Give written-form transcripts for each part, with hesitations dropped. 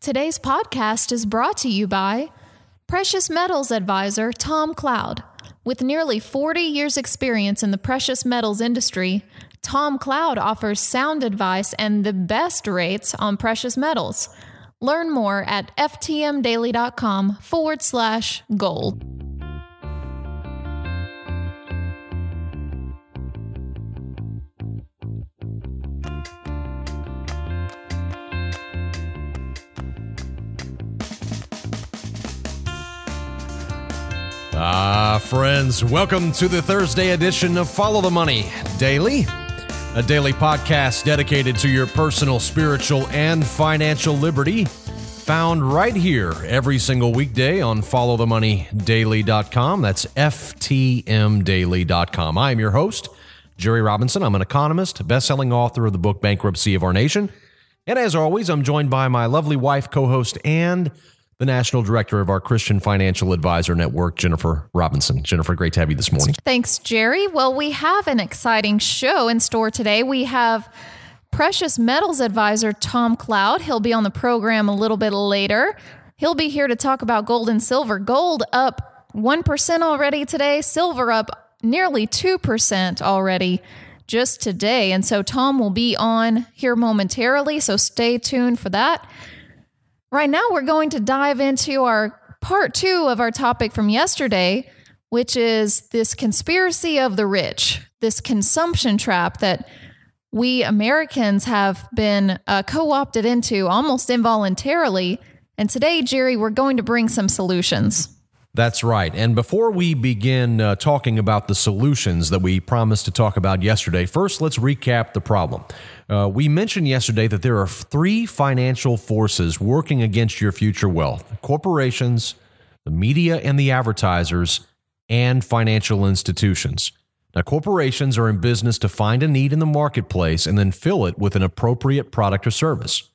Today's podcast is brought to you by Precious Metals Advisor Tom Cloud. With nearly 40 years' experience in the precious metals industry, Tom Cloud offers sound advice and the best rates on precious metals. Learn more at ftmdaily.com/gold. Friends, welcome to the Thursday edition of Follow the Money Daily, a daily podcast dedicated to your personal, spiritual, and financial liberty, found right here every single weekday on followthemoneydaily.com. That's ftmdaily.com. I am your host, Jerry Robinson. I'm an economist, best-selling author of the book Bankruptcy of Our Nation. And as always, I'm joined by my lovely wife, co-host, and the National Director of our Christian Financial Advisor Network, Jennifer Robinson. Jennifer, great to have you this morning. Thanks, Jerry. Well, we have an exciting show in store today. We have Precious Metals Advisor Tom Cloud. He'll be on the program a little bit later. He'll be here to talk about gold and silver. Gold up 1% already today. Silver up nearly 2% already just today. And so Tom will be on here momentarily, so stay tuned for that. Right now, we're going to dive into our part 2 of our topic from yesterday, which is this conspiracy of the rich, this consumption trap that we Americans have been co-opted into almost involuntarily. And today, Jerry, we're going to bring some solutions. That's right. And before we begin talking about the solutions that we promised to talk about yesterday, first, let's recap the problem. We mentioned yesterday that there are 3 financial forces working against your future wealth: corporations, the media and the advertisers, and financial institutions. Now, corporations are in business to find a need in the marketplace and then fill it with an appropriate product or service.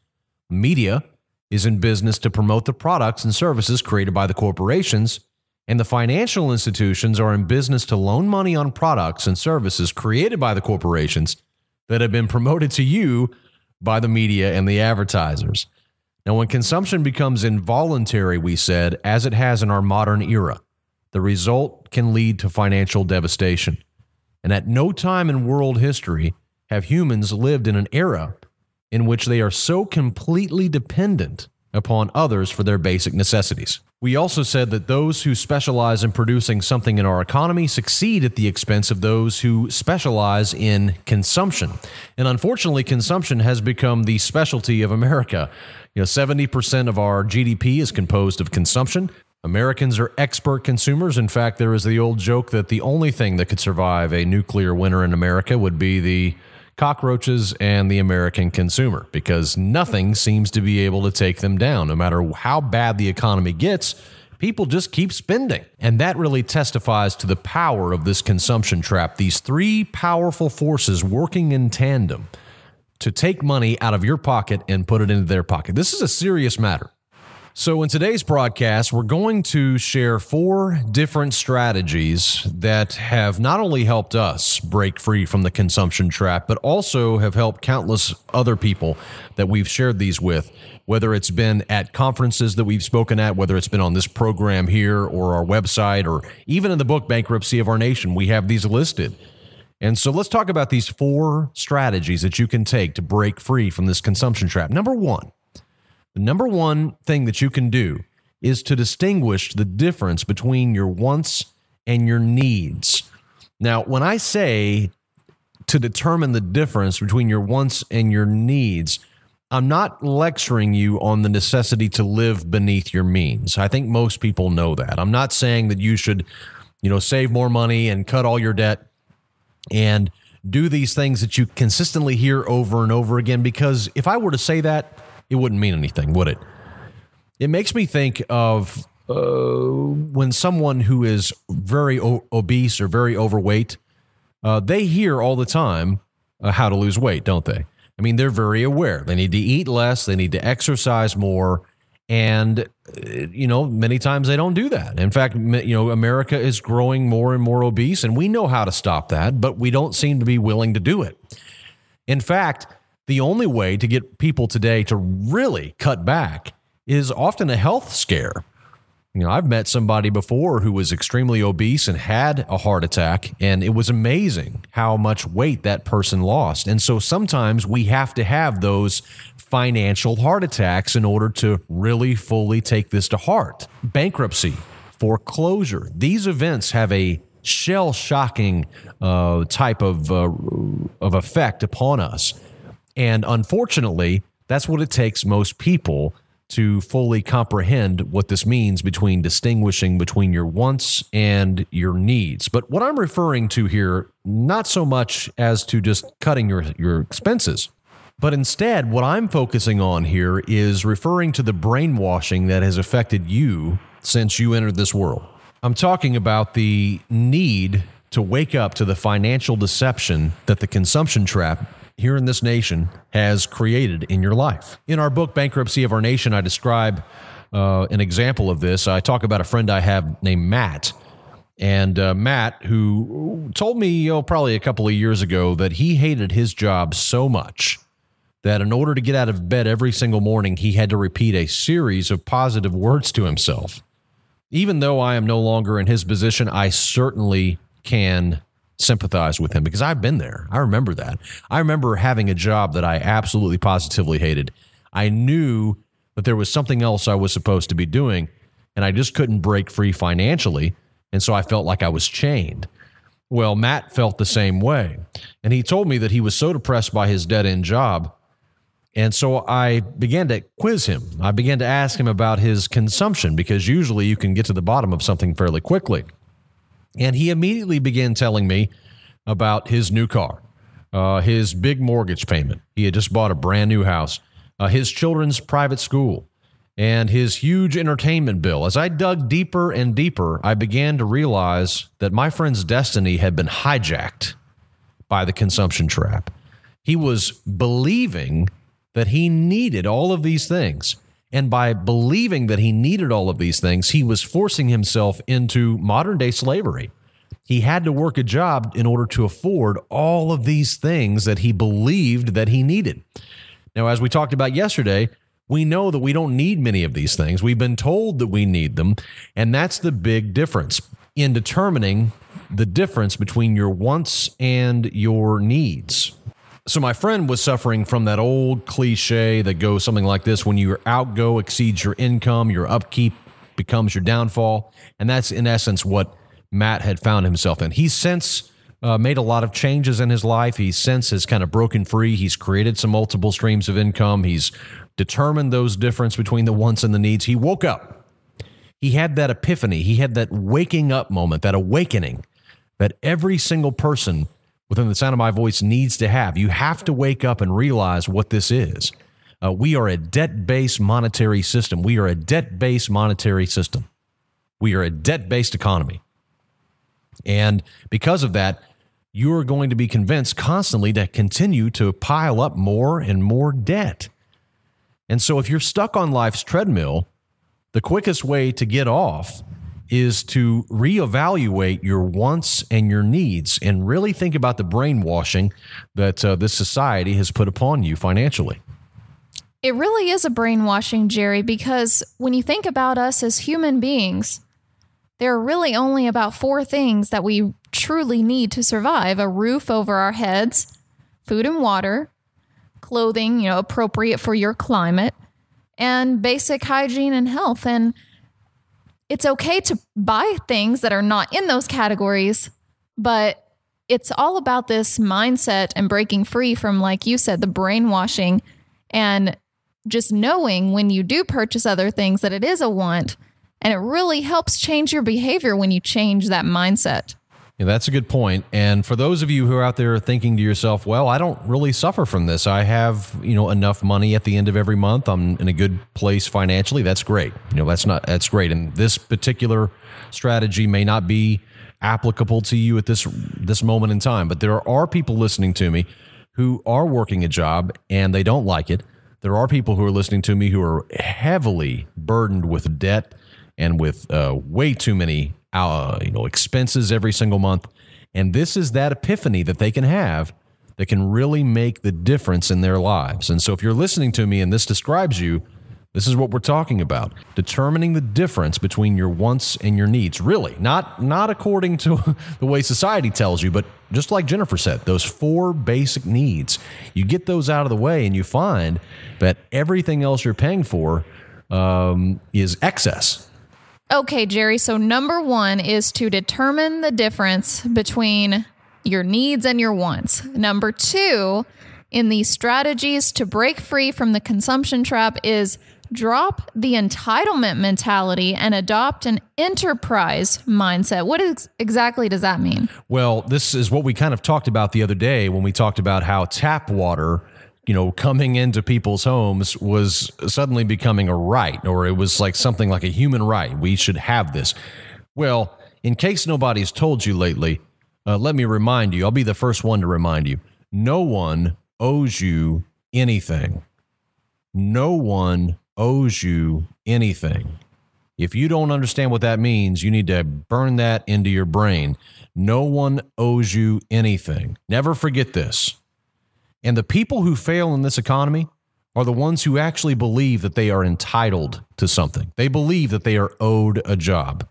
Media is in business to promote the products and services created by the corporations, and the financial institutions are in business to loan money on products and services created by the corporations that have been promoted to you by the media and the advertisers. Now, when consumption becomes involuntary, we said, as it has in our modern era, the result can lead to financial devastation. And at no time in world history have humans lived in an era in which they are so completely dependent upon others for their basic necessities. We also said that those who specialize in producing something in our economy succeed at the expense of those who specialize in consumption. And unfortunately, consumption has become the specialty of America. 70% of our GDP is composed of consumption. Americans are expert consumers. In fact, there is the old joke that the only thing that could survive a nuclear winter in America would be the cockroaches and the American consumer, because nothing seems to be able to take them down. No matter how bad the economy gets, people just keep spending. And that really testifies to the power of this consumption trap. These 3 powerful forces working in tandem to take money out of your pocket and put it into their pocket. This is a serious matter. So in today's broadcast, we're going to share 4 different strategies that have not only helped us break free from the consumption trap, but also have helped countless other people that we've shared these with, whether it's been at conferences that we've spoken at, whether it's been on this program here or our website, or even in the book Bankruptcy of Our Nation, we have these listed. And so let's talk about these 4 strategies that you can take to break free from this consumption trap. Number 1. The number 1 thing that you can do is to distinguish the difference between your wants and your needs. Now, when I say to determine the difference between your wants and your needs, I'm not lecturing you on the necessity to live beneath your means. I think most people know that. I'm not saying that you should, save more money and cut all your debt and do these things that you consistently hear over and over again, because if I were to say that, it wouldn't mean anything, would it? It makes me think of when someone who is very obese or very overweight, they hear all the time how to lose weight, don't they? I mean, they're very aware. They need to eat less. They need to exercise more. And, many times they don't do that. In fact, America is growing more and more obese, and we know how to stop that, but we don't seem to be willing to do it. In fact, the only way to get people today to really cut back is often a health scare. I've met somebody before who was extremely obese and had a heart attack, and it was amazing how much weight that person lost. And so sometimes we have to have those financial heart attacks in order to really fully take this to heart. Bankruptcy, foreclosure, these events have a shell-shocking type of effect upon us. And unfortunately, that's what it takes most people to fully comprehend what this means between distinguishing between your wants and your needs. But what I'm referring to here, not so much as to just cutting your expenses, but instead what I'm focusing on here is referring to the brainwashing that has affected you since you entered this world. I'm talking about the need to wake up to the financial deception that the consumption trap here in this nation has created in your life. In our book, Bankruptcy of Our Nation, I describe an example of this. I talk about a friend I have named Matt. And Matt, who told me probably a couple of years ago that he hated his job so much that in order to get out of bed every single morning, he had to repeat a series of positive words to himself. Even though I am no longer in his position, I certainly can sympathize with him because I've been there. I remember that. I remember having a job that I absolutely positively hated. I knew that there was something else I was supposed to be doing, and I just couldn't break free financially, and so I felt like I was chained. Well, Matt felt the same way, and he told me that he was so depressed by his dead-end job, and so I began to quiz him. I began to ask him about his consumption because usually you can get to the bottom of something fairly quickly. And he immediately began telling me about his new car, his big mortgage payment. He had just bought a brand new house, his children's private school, and his huge entertainment bill. As I dug deeper and deeper, I began to realize that my friend's destiny had been hijacked by the consumption trap. He was believing that he needed all of these things. And by believing that he needed all of these things, he was forcing himself into modern-day slavery. He had to work a job in order to afford all of these things that he believed that he needed. Now, as we talked about yesterday, we know that we don't need many of these things. We've been told that we need them, and that's the big difference in determining the difference between your wants and your needs. So my friend was suffering from that old cliche that goes something like this: when your outgo exceeds your income, your upkeep becomes your downfall. And that's in essence what Matt had found himself in. He's since made a lot of changes in his life. He since has kind of broken free. He's created some multiple streams of income. He's determined those difference between the wants and the needs. He woke up. He had that epiphany. He had that waking up moment, that awakening that every single person within the sound of my voice needs to have. You have to wake up and realize what this is. We are a debt-based monetary system. We are a debt-based monetary system. We are a debt-based economy. And because of that, you're going to be convinced constantly to continue to pile up more and more debt. And so if you're stuck on life's treadmill, the quickest way to get off is to reevaluate your wants and your needs and really think about the brainwashing that this society has put upon you financially. It really is a brainwashing, Jerry, because when you think about us as human beings, there are really only about 4 things that we truly need to survive: a roof over our heads, food and water, clothing, appropriate for your climate, and basic hygiene and health. And it's okay to buy things that are not in those categories, but it's all about this mindset and breaking free from, like you said, the brainwashing, and just knowing when you do purchase other things that it is a want. And it really helps change your behavior when you change that mindset. Yeah, that's a good point. And for those of you who are out there thinking to yourself, well, I don't really suffer from this. I have, enough money at the end of every month. I'm in a good place financially. That's great. That's great. And this particular strategy may not be applicable to you at this moment in time, but there are people listening to me who are working a job and they don't like it. There are people who are listening to me who are heavily burdened with debt and with way too many expenses every single month. And this is that epiphany that they can have that can really make the difference in their lives. And so if you're listening to me and this describes you, This is what we're talking about. Determining the difference between your wants and your needs. Really, not according to the way society tells you, but just like Jennifer said, those 4 basic needs. You get those out of the way and you find that everything else you're paying for is excess. Okay, Jerry. So number 1 is to determine the difference between your needs and your wants. Number 2 in these strategies to break free from the consumption trap is drop the entitlement mentality and adopt an enterprise mindset. What exactly does that mean? Well, this is what we kind of talked about the other day when we talked about how tap water, coming into people's homes was suddenly becoming a right, or it was like something like a human right. We should have this. Well, in case nobody's told you lately, let me remind you, I'll be the first one to remind you, no one owes you anything. No one owes you anything. If you don't understand what that means, you need to burn that into your brain. No one owes you anything. Never forget this. And the people who fail in this economy are the ones who actually believe that they are entitled to something. They believe that they are owed a job.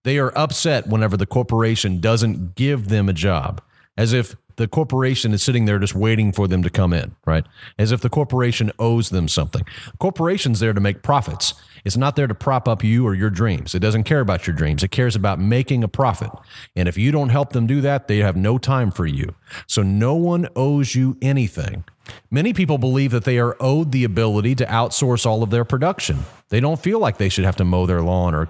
They are upset whenever the corporation doesn't give them a job, as if the corporation is sitting there just waiting for them to come in, right? As if the corporation owes them something. The corporation's there to make profits. It's not there to prop up you or your dreams. It doesn't care about your dreams. It cares about making a profit. And if you don't help them do that, they have no time for you. So no one owes you anything. Many people believe that they are owed the ability to outsource all of their production. They don't feel like they should have to mow their lawn or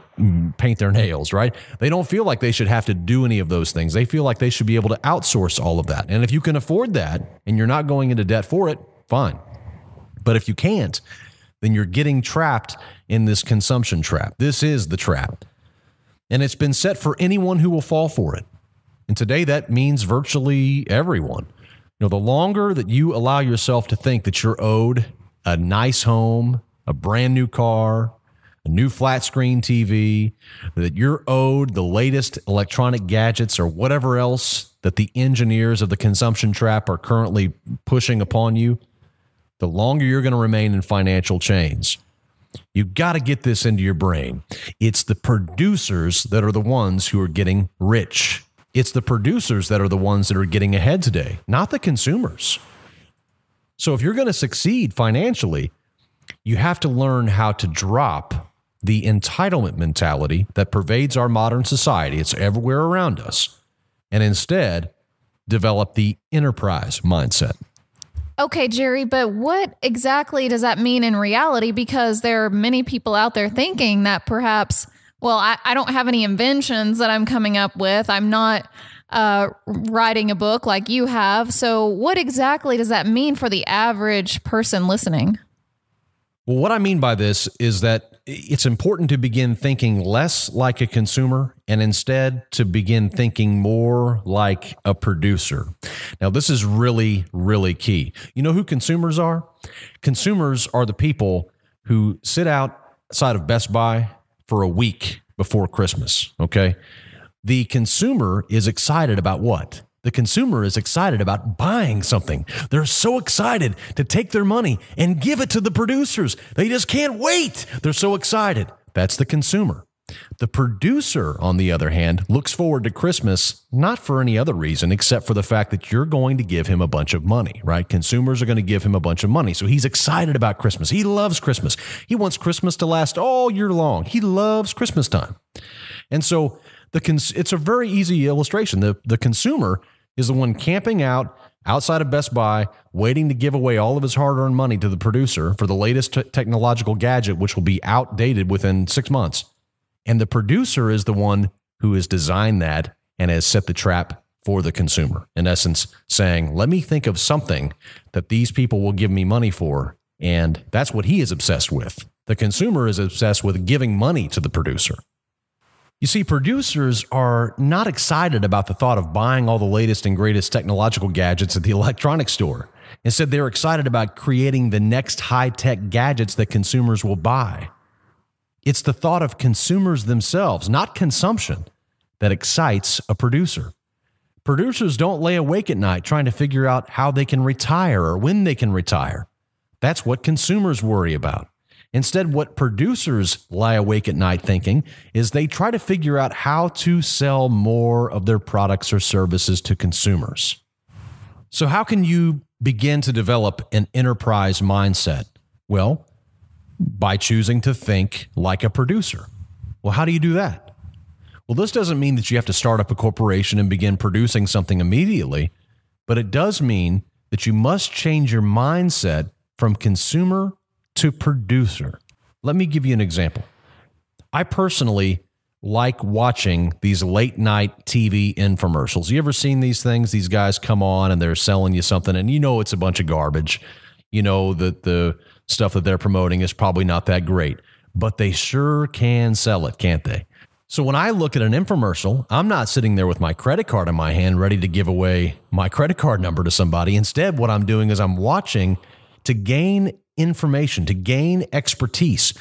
paint their nails, right? They don't feel like they should have to do any of those things. They feel like they should be able to outsource all of that. And if you can afford that and you're not going into debt for it, fine. But if you can't, then you're getting trapped in this consumption trap. This is the trap. And it's been set for anyone who will fall for it. And today that means virtually everyone. The longer that you allow yourself to think that you're owed a nice home, a brand new car, a new flat screen TV, that you're owed the latest electronic gadgets or whatever else that the engineers of the consumption trap are currently pushing upon you, the longer you're going to remain in financial chains. You got to get this into your brain. It's the producers that are the ones who are getting rich. It's the producers that are the ones that are getting ahead today, not the consumers. So if you're going to succeed financially, you have to learn how to drop the entitlement mentality that pervades our modern society. It's everywhere around us. And instead, develop the enterprise mindset. Okay, Jerry, but what exactly does that mean in reality? Because there are many people out there thinking that perhaps, well, I don't have any inventions that I'm coming up with. I'm not writing a book like you have. So what exactly does that mean for the average person listening? Well, what I mean by this is that it's important to begin thinking less like a consumer and instead to begin thinking more like a producer. Now, this is really, really key. You know who consumers are? Consumers are the people who sit outside of Best Buy for a week before Christmas, okay? The consumer is excited about what? The consumer is excited about buying something. They're so excited to take their money and give it to the producers. They just can't wait. They're so excited. That's the consumer. The producer, on the other hand, looks forward to Christmas not for any other reason except for the fact that you're going to give him a bunch of money, right? Consumers are going to give him a bunch of money. So he's excited about Christmas. He loves Christmas. He wants Christmas to last all year long. He loves Christmas time. And so it's a very easy illustration. The consumer is the one camping out outside of Best Buy, waiting to give away all of his hard-earned money to the producer for the latest technological gadget, which will be outdated within 6 months. And the producer is the one who has designed that and has set the trap for the consumer. In essence, saying, let me think of something that these people will give me money for. And that's what he is obsessed with. The consumer is obsessed with giving money to the producer. You see, producers are not excited about the thought of buying all the latest and greatest technological gadgets at the electronics store. Instead, they're excited about creating the next high-tech gadgets that consumers will buy. It's the thought of consumers themselves, not consumption, that excites a producer. Producers don't lay awake at night trying to figure out how they can retire or when they can retire. That's what consumers worry about. Instead, what producers lie awake at night thinking is they try to figure out how to sell more of their products or services to consumers. So how can you begin to develop an enterprise mindset? Well, by choosing to think like a producer. Well, how do you do that? Well, this doesn't mean that you have to start up a corporation and begin producing something immediately, but it does mean that you must change your mindset from consumer to producer. Let me give you an example. I personally like watching these late night TV infomercials. You ever seen these things? These guys come on and they're selling you something and you know it's a bunch of garbage. You know that the stuff that they're promoting is probably not that great, but they sure can sell it, can't they? So when I look at an infomercial, I'm not sitting there with my credit card in my hand ready to give away my credit card number to somebody. Instead, what I'm doing is I'm watching to gain information, to gain expertise,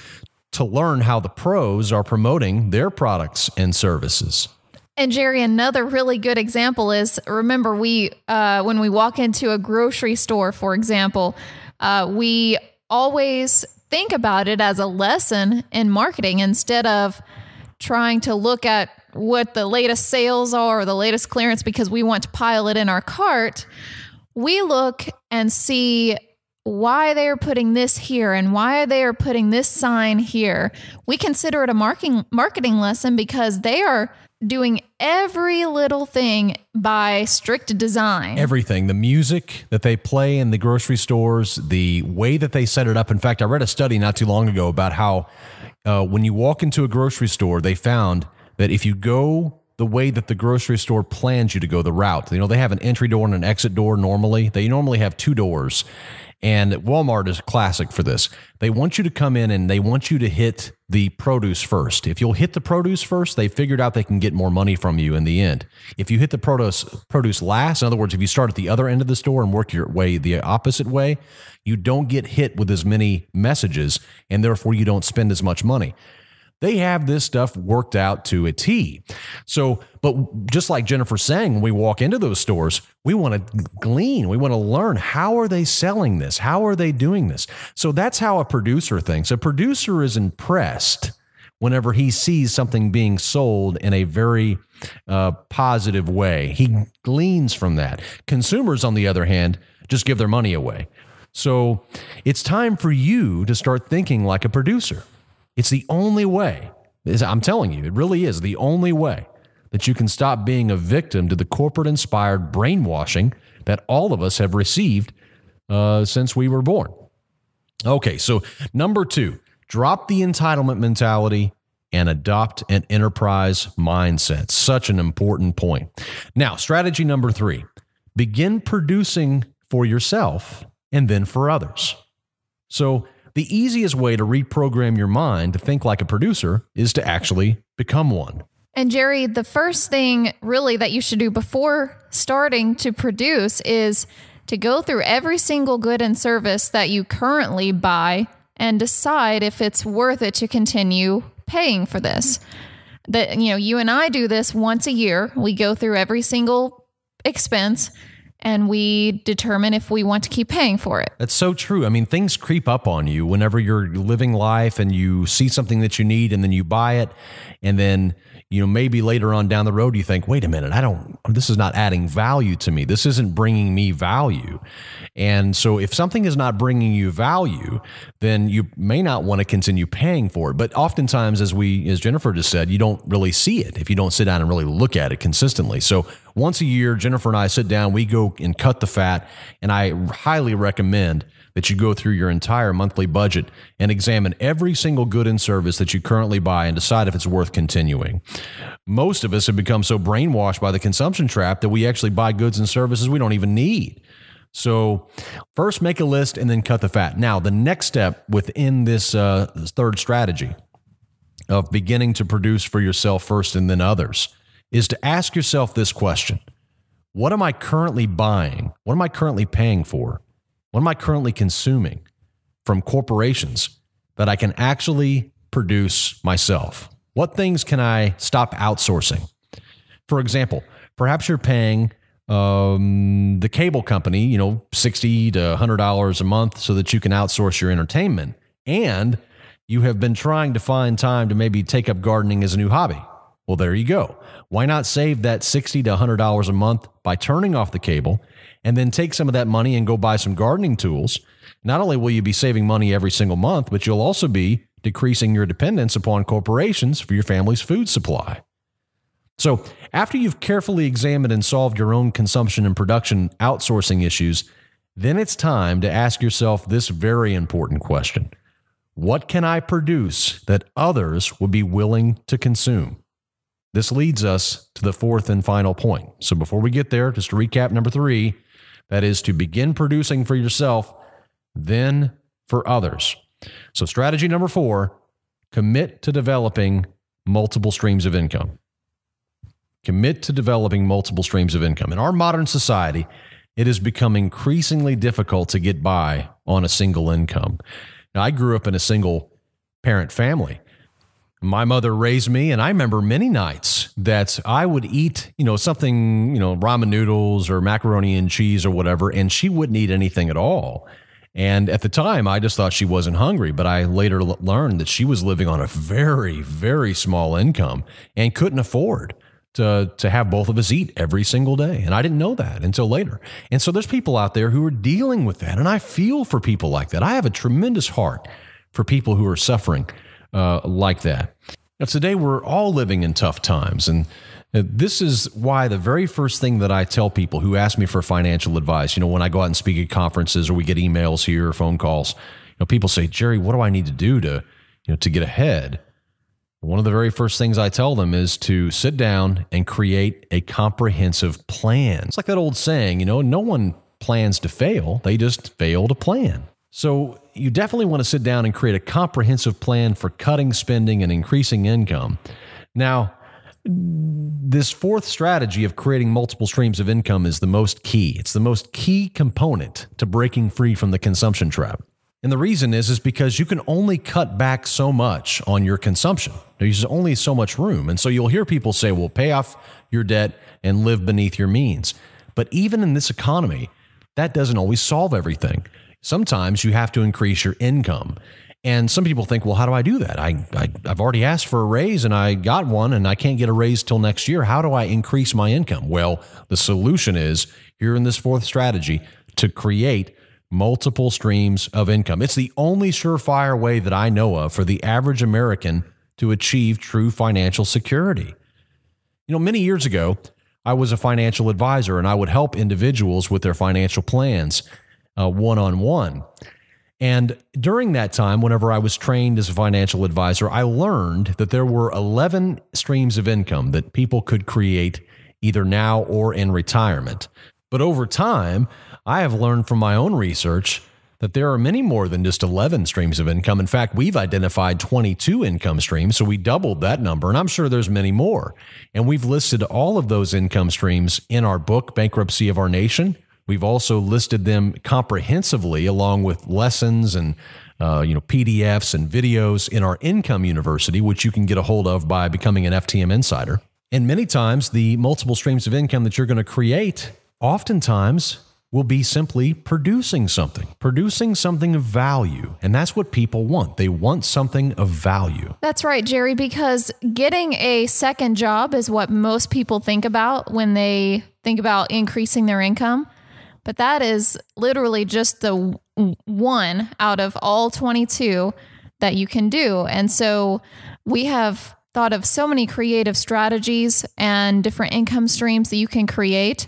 to learn how the pros are promoting their products and services. And Jerry, another really good example is, remember, when we walk into a grocery store, for example, we always think about it as a lesson in marketing instead of trying to look at what the latest sales are or the latest clearance because we want to pile it in our cart. We look and see why they're putting this here and why they are putting this sign here. We consider it a marketing lesson because they are doing every little thing by strict design. Everything, the music that they play in the grocery stores, the way that they set it up. In fact, I read a study not too long ago about how when you walk into a grocery store, they found that if you go the way that the grocery store plans you to go, the route, they have an entry door and an exit door normally. They normally have two doors. And Walmart is classic for this. They want you to come in and they want you to hit the produce first. If you'll hit the produce first, they figured out they can get more money from you in the end. If you hit the produce last, in other words, if you start at the other end of the store and work your way the opposite way, you don't get hit with as many messages and therefore you don't spend as much money. They have this stuff worked out to a T. So, but just like Jennifer's saying, when we walk into those stores, we want to glean. We want to learn, how are they selling this? How are they doing this? So that's how a producer thinks. A producer is impressed whenever he sees something being sold in a very positive way. He gleans from that. Consumers, on the other hand, just give their money away. So it's time for you to start thinking like a producer. It's the only way, I'm telling you, it really is the only way that you can stop being a victim to the corporate-inspired brainwashing that all of us have received since we were born. Okay, so number 2, drop the entitlement mentality and adopt an enterprise mindset. Such an important point. Now, strategy number 3, begin producing for yourself and then for others. So the easiest way to reprogram your mind to think like a producer is to actually become one. And Jerry, the first thing really that you should do before starting to produce is to go through every single good and service that you currently buy and decide if it's worth it to continue paying for this. That, you and I do this once a year. We go through every single expense and we determine if we want to keep paying for it. That's so true. I mean, things creep up on you whenever you're living life and you see something that you need and then you buy it. And then, maybe later on down the road, you think, wait a minute, this is not adding value to me. This isn't bringing me value. And so if something is not bringing you value, then you may not want to continue paying for it. But oftentimes, as Jennifer just said, you don't really see it if you don't sit down and really look at it consistently. So once a year, Jennifer and I sit down, we go and cut the fat, and I highly recommend that you go through your entire monthly budget and examine every single good and service that you currently buy and decide if it's worth continuing. Most of us have become so brainwashed by the consumption trap that we actually buy goods and services we don't even need. So first make a list and then cut the fat. Now, the next step within this third strategy of beginning to produce for yourself first and then others is to ask yourself this question: what am I currently buying? What am I currently paying for? What am I currently consuming from corporations that I can actually produce myself? What things can I stop outsourcing? For example, perhaps you're paying the cable company, $60 to $100 a month so that you can outsource your entertainment. And You have been trying to find time to maybe take up gardening as a new hobby. Well, there you go. Why not save that $60 to $100 a month by turning off the cable and then take some of that money and go buy some gardening tools? Not only will you be saving money every single month, but you'll also be decreasing your dependence upon corporations for your family's food supply. So after you've carefully examined and solved your own consumption and production outsourcing issues, then it's time to ask yourself this very important question. What can I produce that others would be willing to consume? This leads us to the fourth and final point. So before we get there, just to recap number 3, that is to begin producing for yourself, then for others. So strategy number 4, commit to developing multiple streams of income. Commit to developing multiple streams of income. In our modern society, it has become increasingly difficult to get by on a single income. Now, I grew up in a single parent family. My mother raised me, and I remember many nights that I would eat, something, ramen noodles or macaroni and cheese or whatever, and she wouldn't eat anything at all. And at the time, I just thought she wasn't hungry, but I later learned that she was living on a very, very small income and couldn't afford to have both of us eat every single day. And I didn't know that until later. And so there's people out there who are dealing with that, and I feel for people like that. I have a tremendous heart for people who are suffering like that. Now, today, we're all living in tough times, and this is why the very first thing that I tell people who ask me for financial advice, when I go out and speak at conferences or we get emails here or phone calls, people say, Jerry, what do I need to do to get ahead? One of the very first things I tell them is to sit down and create a comprehensive plan. It's like that old saying, no one plans to fail, they just fail to plan. So you definitely want to sit down and create a comprehensive plan for cutting spending and increasing income. Now, this fourth strategy of creating multiple streams of income is the most key. It's the most key component to breaking free from the consumption trap. And the reason is because you can only cut back so much on your consumption. There's only so much room. And so you'll hear people say, well, pay off your debt and live beneath your means. But even in this economy, that doesn't always solve everything. Sometimes you have to increase your income. And some people think, well, how do I do that? I've already asked for a raise and I got one and I can't get a raise till next year. How do I increase my income? Well, the solution is here in this fourth strategy to create multiple streams of income. It's the only surefire way that I know of for the average American to achieve true financial security. Many years ago, I was a financial advisor and I would help individuals with their financial plans one-on-one. And during that time, whenever I was trained as a financial advisor, I learned that there were 11 streams of income that people could create either now or in retirement. But over time, I have learned from my own research that there are many more than just 11 streams of income. In fact, we've identified 22 income streams, so we doubled that number, and I'm sure there's many more. And we've listed all of those income streams in our book, Bankruptcy of Our Nation. We've also listed them comprehensively along with lessons and PDFs and videos in our Income University, which you can get a hold of by becoming an FTM Insider. And many times, the multiple streams of income that you're going to create oftentimes will be simply producing something of value. And that's what people want. They want something of value. That's right, Jerry, because getting a second job is what most people think about when they think about increasing their income. But that is literally just the one out of all 22 that you can do. And so we have thought of so many creative strategies and different income streams that you can create.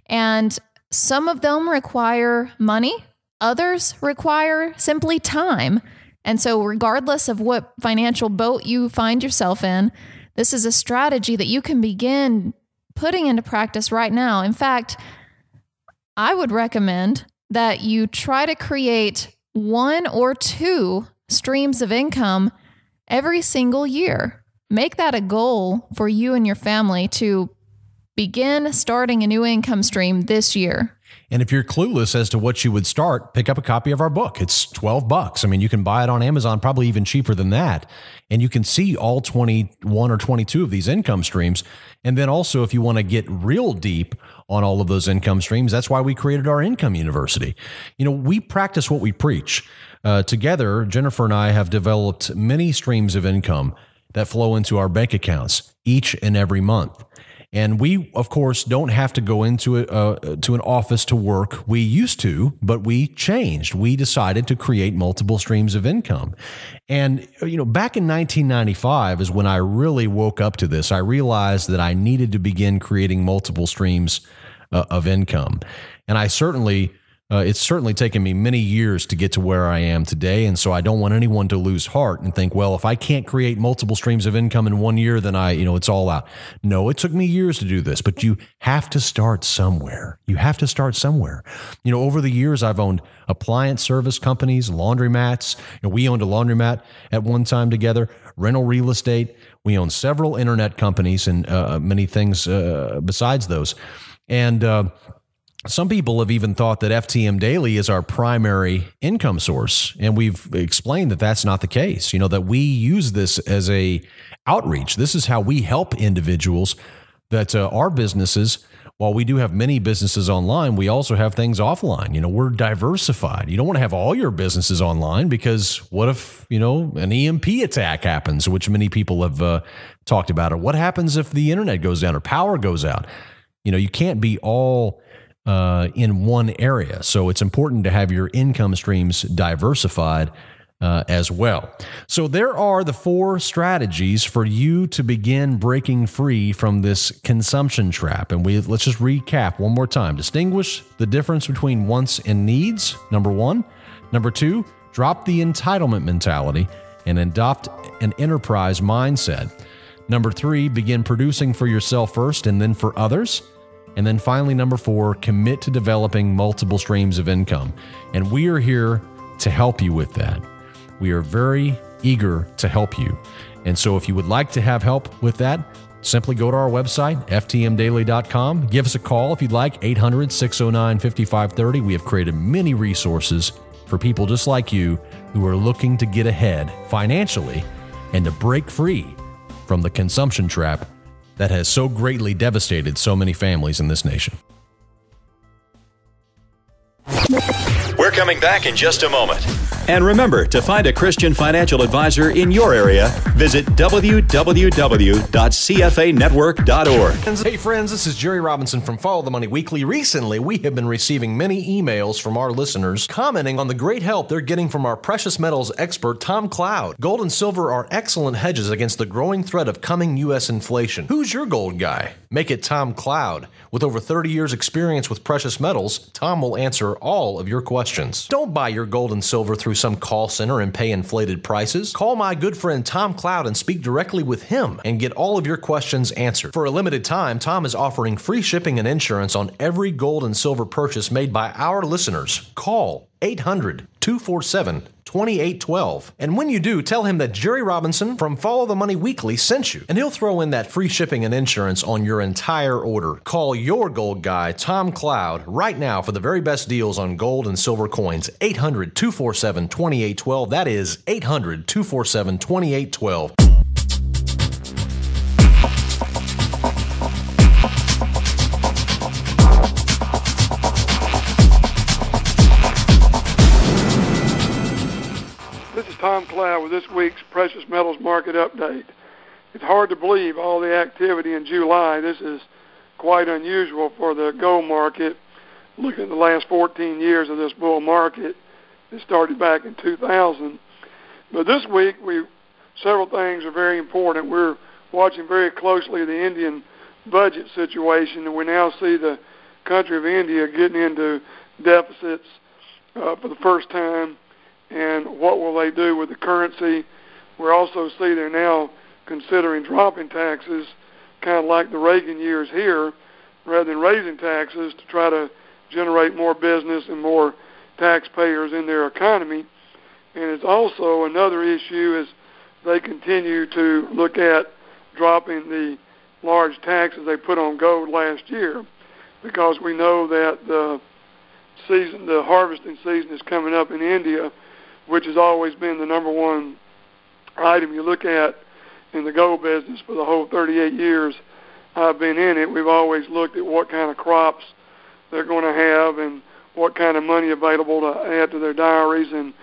And some of them require money. Others require simply time. And so regardless of what financial boat you find yourself in, this is a strategy that you can begin putting into practice right now. In fact, I would recommend that you try to create 1 or 2 streams of income every single year. Make that a goal for you and your family to begin starting a new income stream this year. And if you're clueless as to what you would start, pick up a copy of our book. It's $12. I mean, you can buy it on Amazon, probably even cheaper than that. And you can see all 21 or 22 of these income streams. And then also, if you want to get real deep on all of those income streams, that's why we created our Income University. You know, we practice what we preach. Together, Jennifer and I have developed many streams of income that flow into our bank accounts each and every month. And we, of course, don't have to go into an office to work. We used to, but we changed. We decided to create multiple streams of income. And, you know, back in 1995 is when I really woke up to this. I realized that I needed to begin creating multiple streams of income. And it's certainly taken me many years to get to where I am today. And so I don't want anyone to lose heart and think, well, if I can't create multiple streams of income in 1 year, then it's all out. No, it took me years to do this, but you have to start somewhere. You have to start somewhere. You know, over the years, I've owned appliance service companies, laundromats. You know, we owned a laundromat at one time together, rental real estate. We owned several internet companies and many things besides those. And, some people have even thought that FTM Daily is our primary income source, and we've explained that that's not the case. You know, that we use this as a outreach. This is how we help individuals that our businesses, while we do have many businesses online, we also have things offline. You know, we're diversified. You don't want to have all your businesses online because what if, you know, an EMP attack happens, which many people have talked about, or what happens if the internet goes down or power goes out? You know, you can't be all in one area. So it's important to have your income streams diversified as well. So there are the 4 strategies for you to begin breaking free from this consumption trap. And let's just recap one more time. Distinguish the difference between wants and needs, number 1. Number 2, drop the entitlement mentality and adopt an enterprise mindset. Number 3, begin producing for yourself first and then for others. And then finally, number 4, commit to developing multiple streams of income. And we are here to help you with that. We are very eager to help you. And so if you would like to have help with that, simply go to our website, ftmdaily.com. Give us a call if you'd like, 800-609-5530. We have created many resources for people just like you who are looking to get ahead financially and to break free from the consumption trap that has so greatly devastated so many families in this nation. We're coming back in just a moment. And remember, to find a Christian financial advisor in your area, visit www.cfanetwork.org. Hey friends, this is Jerry Robinson from Follow the Money Weekly. Recently, we have been receiving many emails from our listeners commenting on the great help they're getting from our precious metals expert, Tom Cloud. Gold and silver are excellent hedges against the growing threat of coming U.S. inflation. Who's your gold guy? Make it Tom Cloud. With over 30 years experience with precious metals, Tom will answer all of your questions. Don't buy your gold and silver through some call center and pay inflated prices. Call my good friend Tom Cloud and speak directly with him and get all of your questions answered. For a limited time, Tom is offering free shipping and insurance on every gold and silver purchase made by our listeners. Call 800-247-2812. And when you do, tell him that Jerry Robinson from Follow the Money Weekly sent you, and he'll throw in that free shipping and insurance on your entire order. Call your gold guy, Tom Cloud, right now for the very best deals on gold and silver coins. 800-247-2812. That is 800-247-2812. Tom Cloud with this week's Precious Metals Market Update. It's hard to believe all the activity in July. This is quite unusual for the gold market. Looking at the last 14 years of this bull market, it started back in 2000. But this week, several things are very important. We're watching very closely the Indian budget situation, and we now see the country of India getting into deficits for the first time. And what will they do with the currency? We also see they're now considering dropping taxes, kind of like the Reagan years here, rather than raising taxes to try to generate more business and more taxpayers in their economy. And it's also another issue is they continue to look at dropping the large taxes they put on gold last year, because we know that the the harvesting season is coming up in India, which has always been the number one item you look at in the gold business for the whole 38 years I've been in it. We've always looked at what kind of crops they're going to have and what kind of money available to add to their diaries and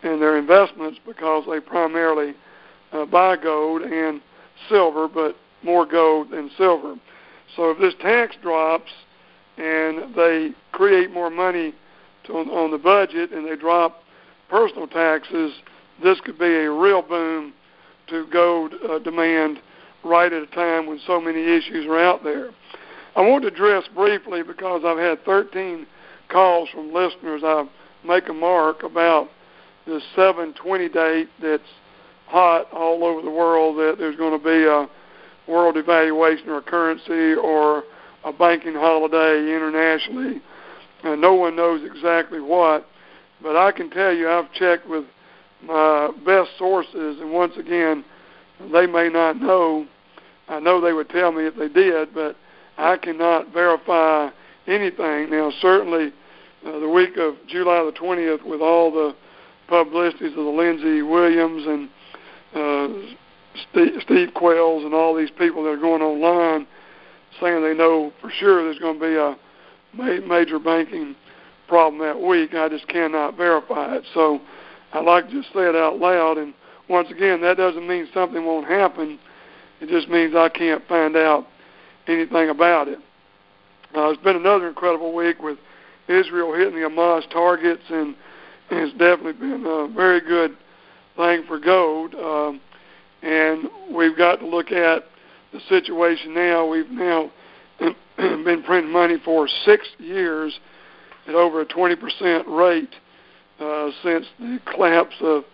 their investments, because they primarily buy gold and silver, but more gold than silver. So if this tax drops and they create more money on the budget and they drop personal taxes, this could be a real boom to gold demand right at a time when so many issues are out there. I want to address briefly, because I've had 13 calls from listeners, I make a mark about the 7/20 date that's hot all over the world, that there's going to be a world devaluation or currency or a banking holiday internationally. No one knows exactly what, but I can tell you I've checked with my best sources, and once again, they may not know. I know they would tell me if they did, but I cannot verify anything. Now, certainly the week of July the 20th, with all the publicities of the Lindsey Williams and Steve Quells and all these people that are going online saying they know for sure there's going to be a major banking problem that week, I just cannot verify it. So I'd like to just say it out loud. And once again, that doesn't mean something won't happen. It just means I can't find out anything about it. It's been another incredible week with Israel hitting the Hamas targets, and it's definitely been a very good thing for gold. And we've got to look at the situation now. We've now been printing money for 6 years at over a 20% rate since the collapse of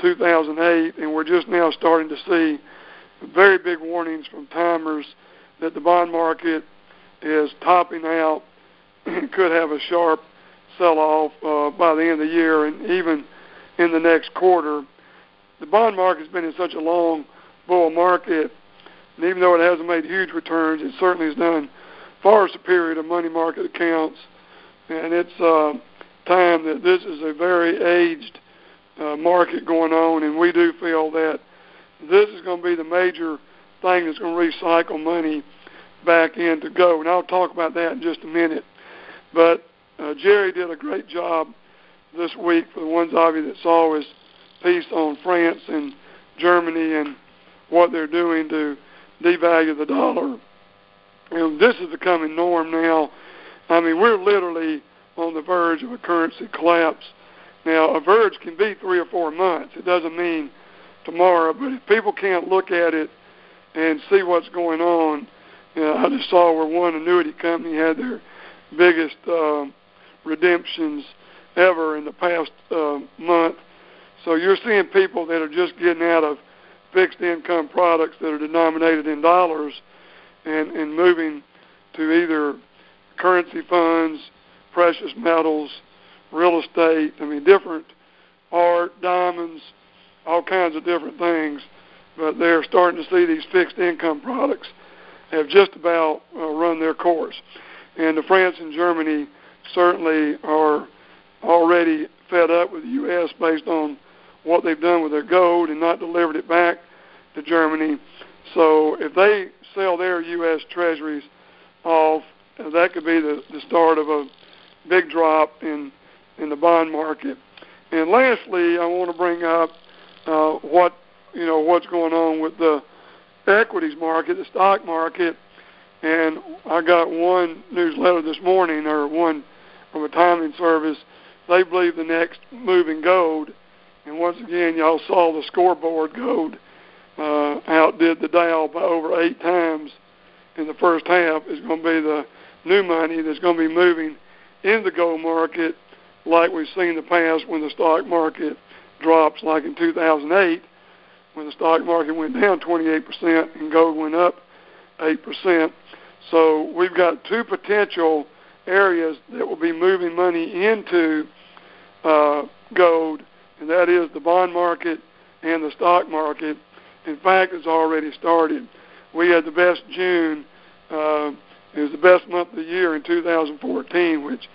2008, and we're just now starting to see very big warnings from timers that the bond market is topping out and could have a sharp sell-off by the end of the year and even in the next quarter. The bond market has been in such a long bull market, and even though it hasn't made huge returns, it certainly has done far superior to money market accounts, and it's time that this is a very aged market going on, and we do feel that this is going to be the major thing that's going to recycle money back into gold. And I'll talk about that in just a minute. But Jerry did a great job this week, for the ones of you that saw his piece on France and Germany and what they're doing to devalue the dollar. And this is becoming norm now. I mean, we're literally on the verge of a currency collapse. Now, a verge can be 3 or 4 months. It doesn't mean tomorrow, but if people can't look at it and see what's going on, I just saw where one annuity company had their biggest redemptions ever in the past month. So you're seeing people that are just getting out of fixed income products that are denominated in dollars and moving to either currency funds, precious metals, real estate, I mean, different art, diamonds, all kinds of different things. But they're starting to see these fixed income products have just about run their course. And the France and Germany certainly are already fed up with the U.S. based on what they've done with their gold and not delivered it back to Germany. So if they sell their U.S. treasuries off, that could be the start of a big drop in the bond market. And lastly, I want to bring up what's going on with the equities market, the stock market. And I got one newsletter this morning, or one from a timing service. They believe the next move in gold, and once again, y'all saw the scoreboard, gold outdid the Dow by over 8 times in the first half, is going to be the new money that's going to be moving in the gold market, like we've seen in the past when the stock market drops, like in 2008, when the stock market went down 28% and gold went up 8%. So we've got 2 potential areas that will be moving money into gold, and that is the bond market and the stock market. In fact, it's already started. We had the best June. It was the best month of the year in 2014, which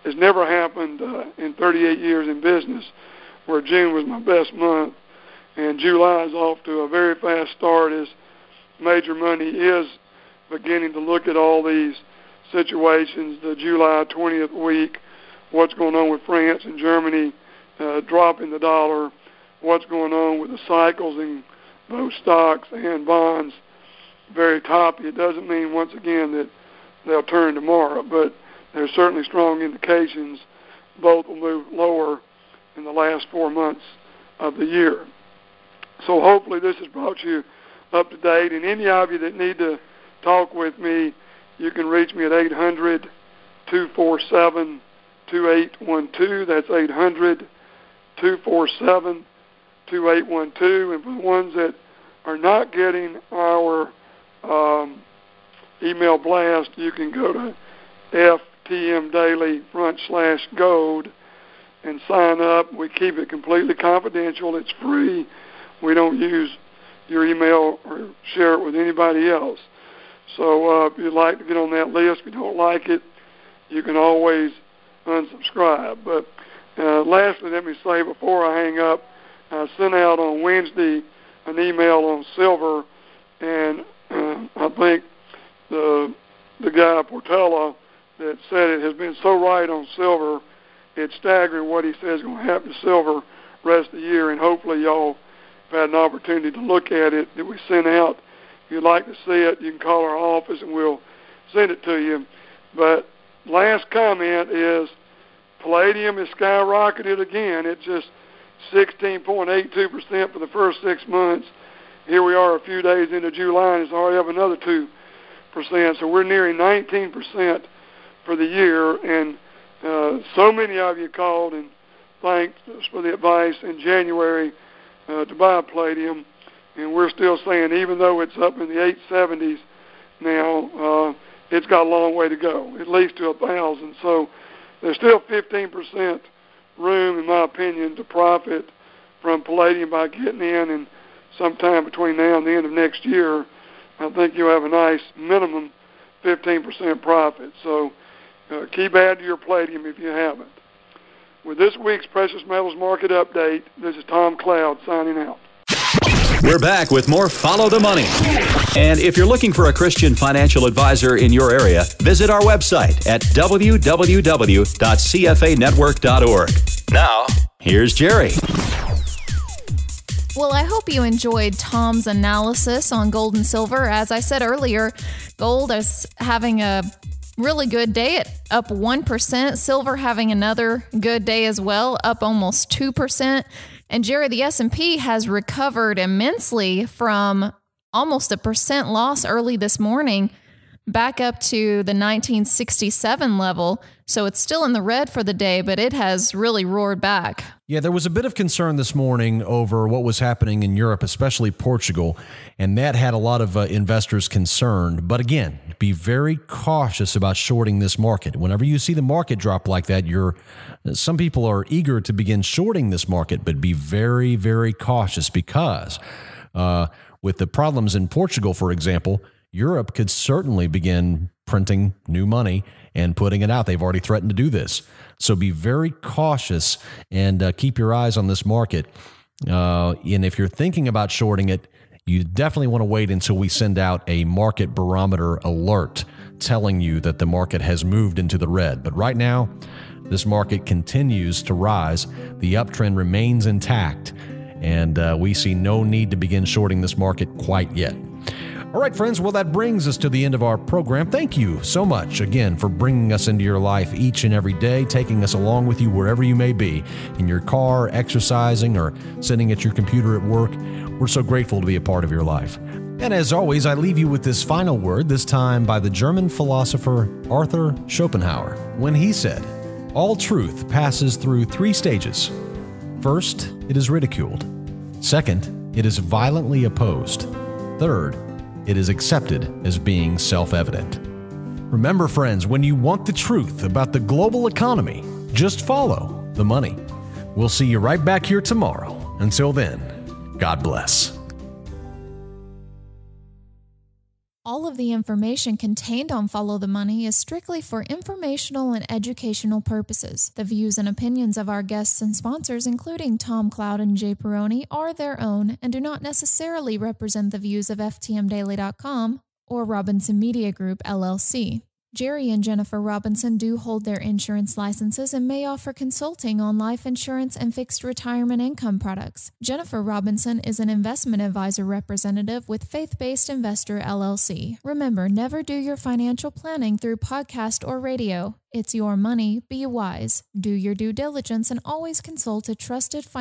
It's never happened in 38 years in business where June was my best month, and July is off to a very fast start as major money is beginning to look at all these situations, the July 20th week, what's going on with France and Germany dropping the dollar, what's going on with the cycles in both stocks and bonds, very toppy. It doesn't mean, once again, that they'll turn tomorrow, but there's certainly strong indications both will move lower in the last 4 months of the year. So hopefully this has brought you up to date. And any of you that need to talk with me, you can reach me at 800-247-2812. That's 800-247-2812. And for the ones that are not getting our email blast, you can go to FTM Daily /gold and sign up. We keep it completely confidential. It's free. We don't use your email or share it with anybody else. So if you'd like to get on that list, if you don't like it, you can always unsubscribe. But lastly, let me say before I hang up, I sent out on Wednesday an email on silver, and I think the guy Portela that said it has been so right on silver, it's staggering what he says is going to happen to silver rest of the year, and hopefully y'all have had an opportunity to look at it that we sent out. If you'd like to see it, you can call our office and we'll send it to you. But last comment is palladium has skyrocketed again. It's just 16.82% for the first 6 months. Here we are a few days into July, and it's already up another 2%. So we're nearing 19% for the year, and so many of you called and thanked us for the advice in January to buy palladium, and we're still saying even though it's up in the 870s now, it's got a long way to go, at least to 1,000. So there's still 15% room, in my opinion, to profit from palladium by getting in, and sometime between now and the end of next year, I think you'll have a nice minimum 15% profit. So keep adding to your palladium if you haven't. With this week's Precious Metals Market Update, this is Tom Cloud signing out. We're back with more Follow the Money. And if you're looking for a Christian financial advisor in your area, visit our website at www.cfanetwork.org. Now, here's Jerry. Well, I hope you enjoyed Tom's analysis on gold and silver. As I said earlier, gold is having a really good day, up 1%. Silver having another good day as well, up almost 2%. And Jerry, the S&P has recovered immensely from almost a % loss early this morning back up to the 1967 level. So it's still in the red for the day, but it has really roared back. Yeah, there was a bit of concern this morning over what was happening in Europe, especially Portugal, and that had a lot of investors concerned. But again, be very cautious about shorting this market. Whenever you see the market drop like that, some people are eager to begin shorting this market, but be very, very cautious because with the problems in Portugal, for example, Europe could certainly begin printing new money and putting it out. They've already threatened to do this. So be very cautious and keep your eyes on this market. And if you're thinking about shorting it, you definitely want to wait until we send out a market barometer alert telling you that the market has moved into the red. But right now, this market continues to rise. The uptrend remains intact, and we see no need to begin shorting this market quite yet. All right, friends, well, that brings us to the end of our program. Thank you so much, again, for bringing us into your life each and every day, taking us along with you wherever you may be, in your car, exercising, or sitting at your computer at work. We're so grateful to be a part of your life. And as always, I leave you with this final word, this time by the German philosopher Arthur Schopenhauer, when he said, "All truth passes through 3 stages. First, it is ridiculed. Second, it is violently opposed. Third, it is accepted as being self-evident." Remember, friends, when you want the truth about the global economy, just follow the money. We'll see you right back here tomorrow. Until then, God bless. All of the information contained on Follow the Money is strictly for informational and educational purposes. The views and opinions of our guests and sponsors, including Tom Cloud and Jay Peroni, are their own and do not necessarily represent the views of FTMDaily.com or Robinson Media Group, LLC. Jerry and Jennifer Robinson do hold their insurance licenses and may offer consulting on life insurance and fixed retirement income products. Jennifer Robinson is an investment advisor representative with Faith-Based Investor, LLC. Remember, never do your financial planning through podcast or radio. It's your money. Be wise. Do your due diligence and always consult a trusted financial